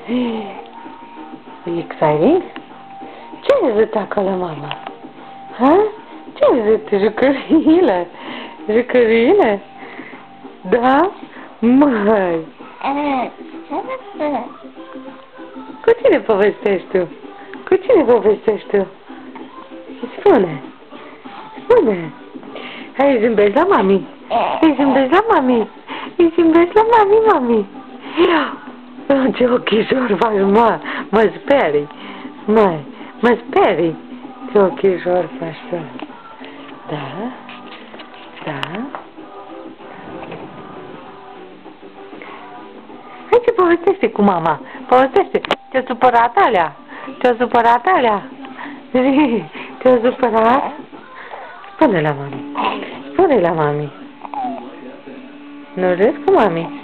E exciting? Ce râd acolo, mama? Ha? Ce râd? Jucăriile? Jucăriile? Da? Măi! Cu cine povestești tu? Cu cine povestești tu? Spune! Spune! Hai, zâmbești la mami! Îi zâmbești la mami! Îi zâmbești la mami, mami! Ce ochișor faci, mă sperii! Mă sperii! Ce ochișor faci tu! Da? Da? Hai ce povestește cu mama! Povestește! Te-a supărat alea! Te-a supărat alea! Te-a supărat? Spune la mami! Spune la mami! Nu râzi cu mami?